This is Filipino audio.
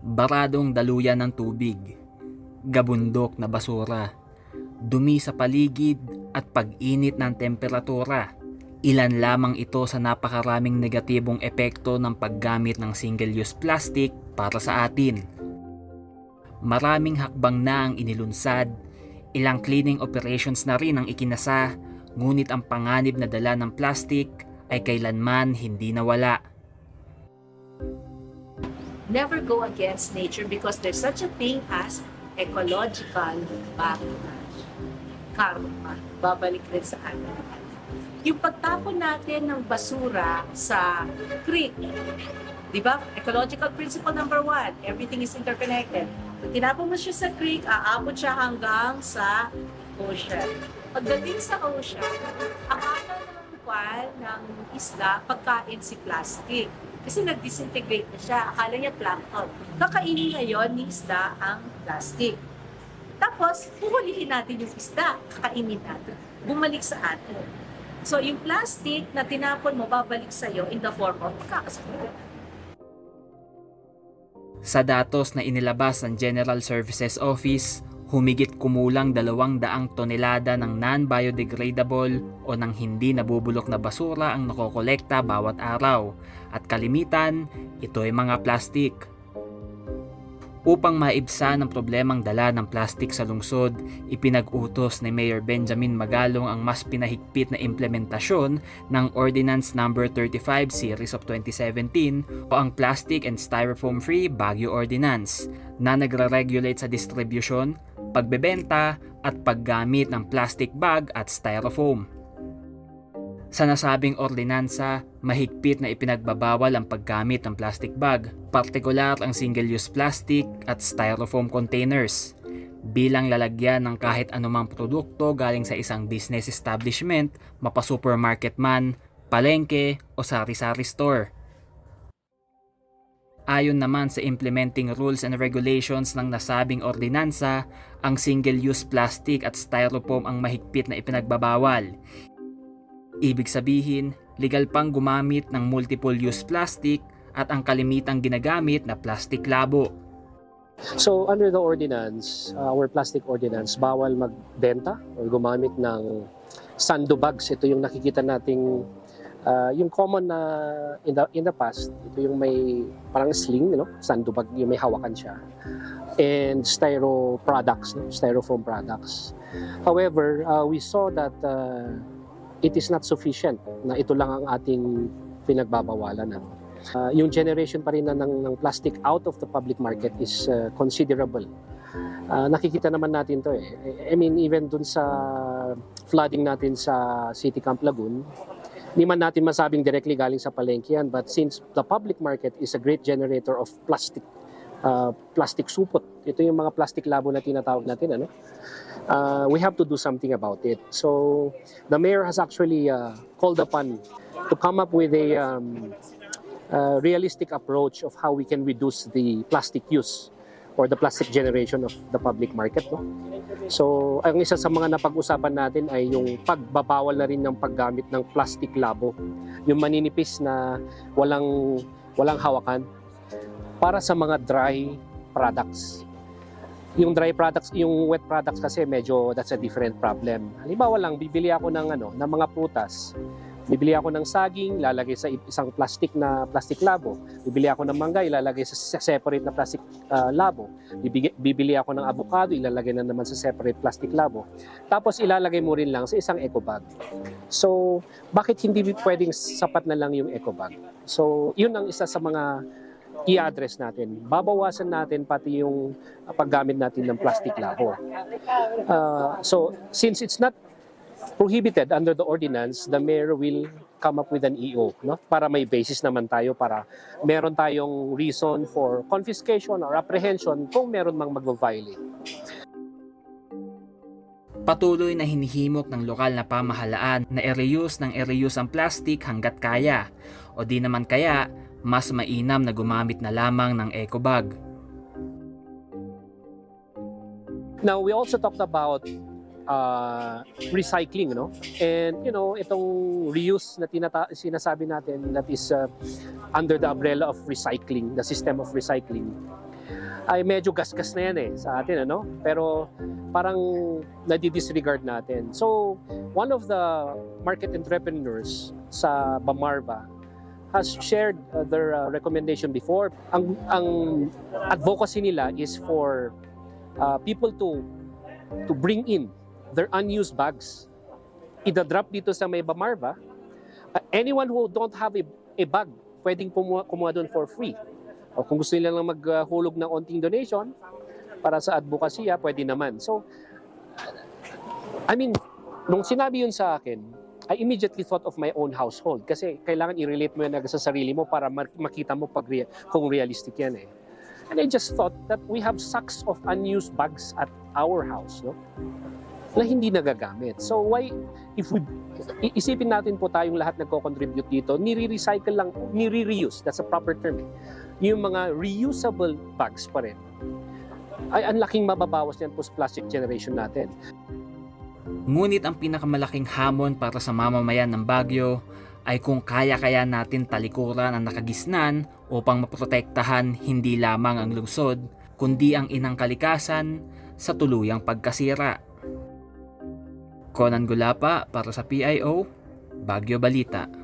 Baradong daluyan ng tubig, gabundok na basura, dumi sa paligid at pag-init ng temperatura. Ilan lamang ito sa napakaraming negatibong epekto ng paggamit ng single-use plastic para sa atin. Maraming hakbang na ang inilunsad, ilang cleaning operations na rin ang ikinasa, ngunit ang panganib na dala ng plastic ay kailanman hindi nawala. Never go against nature because there's such a thing as ecological backlash. Karma, babalik rin sa atin. Yung pagtapon natin ng basura sa creek, di ba? Ecological principle number 1, everything is interconnected. Pag tinapon mo siya sa creek, aabot siya hanggang sa ocean. Pagdating sa ocean, akala ng isda, pagkain si plastic. Kasi nag-disintegrate na siya. Akala niya plankton. Kakainin ngayon ni isda ang plastic. Tapos, huhulihin natin yung isda. Kakainin natin. Bumalik sa atin. So, yung plastic na tinapon mo, babalik sa'yo in the form of magkakasakit. Sa datos na inilabas ng General Services Office, humigit kumulang 200 tonelada ng non-biodegradable o ng hindi nabubulok na basura ang nakokolekta bawat araw at kalimitan, ito ay mga plastik. Upang maibsan ang problemang dala ng plastik sa lungsod, ipinag-utos ni Mayor Benjamin Magalong ang mas pinahigpit na implementasyon ng Ordinance No. 35 Series of 2017 o ang Plastic and Styrofoam Free Baguio Ordinance na nagre-regulate sa distribution, pagbebenta at paggamit ng plastic bag at styrofoam. Sa nasabing ordinansa, mahigpit na ipinagbabawal ang paggamit ng plastic bag, partikular ang single-use plastic at styrofoam containers, bilang lalagyan ng kahit anumang produkto galing sa isang business establishment, mapa-supermarket man, palengke o sari-sari store. Ayon naman sa implementing rules and regulations ng nasabing ordinansa, ang single-use plastic at styrofoam ang mahigpit na ipinagbabawal. Ibig sabihin, legal pang gumamit ng multiple-use plastic at ang kalimitang ginagamit na plastic labo. So under the ordinance, our plastic ordinance, bawal magbenta o gumamit ng sandobags. Ito yung nakikita nating yung common na in the past, ito yung may parang sling, sandubag, yung may hawakan siya. And styrofoam products. However, we saw that it is not sufficient na ito lang ang ating pinagbabawalan. Yung generation pa rin ng plastic out of the public market is considerable. Nakikita naman natin to I mean, even dun sa flooding natin sa City Camp Lagoon, hindi man natin masabing directly galing sa palengke yan, but since the public market is a great generator of plastic supot, ito yung mga plastic labo na tinatawag natin, we have to do something about it. So the mayor has actually called upon to come up with a realistic approach of how we can reduce the plastic use or the plastic generation of the public market. So ang isa sa mga napag-usapan natin ay yung pagbabawal na rin ng paggamit ng plastic labo, yung maninipis na walang hawakan para sa mga dry products. Yung dry products, yung wet products kasi medyo that's a different problem. Halimbawa lang, bibili ako ng mga prutas. Bibili ako ng saging, lalagay sa isang plastic labo. Bibili ako ng mangga, ilalagay sa separate na plastic labo. Bibili ako ng avocado, ilalagay na naman sa separate plastic labo. Tapos ilalagay mo rin lang sa isang eco bag. So, bakit hindi pwedeng sapat na lang yung eco bag? So, yun ang isa sa mga i-address natin. Babawasan natin pati yung paggamit natin ng plastic labo. So, since it's not prohibited under the ordinance, the mayor will come up with an EO, para may basis naman tayo, para meron tayong reason for confiscation or apprehension kung meron mang mag-violate. Patuloy na hinihimok ng lokal na pamahalaan na i-reuse ang plastic hanggat kaya, o di naman kaya, mas mainam na gumamit na lamang ng eco bag. Now, we also talked about recycling, and itong reuse na sinasabi natin that is under the umbrella of recycling, the system of recycling. ay medyo gasgas na yan sa atin, ano? Pero parang nadi-disregard natin. So, one of the market entrepreneurs sa Bamarva has shared their recommendation before. Ang advocacy nila is for people to bring in their unused bags. Ida-drop dito sa may Bamarva. Anyone who don't have a bag, pwedeng kumuha doon for free. O kung gusto nila lang maghulog ng onting donation para sa advokasya, pwede naman. So, I mean, nung sinabi yun sa akin, I immediately thought of my own household kasi kailangan i-relate mo yan sa sarili mo para makita mo kung realistic yan And I just thought that we have sacks of unused bags at our house, no? Na hindi nagagamit. So why, if we, isipin natin po tayong lahat nagko-contribute dito, nire-recycle lang, nire-reuse, that's a proper term. Yung mga reusable bags pa rin, ay ang laking mababawas yan po sa plastic generation natin. Ngunit ang pinakamalaking hamon para sa mamamayan ng Baguio ay kung kaya-kaya natin talikuran ang nakagisnan upang maprotektahan hindi lamang ang lungsod, kundi ang inang kalikasan sa tuluyang pagkasira. Conan Gulapa para sa PIO, Baguio Balita.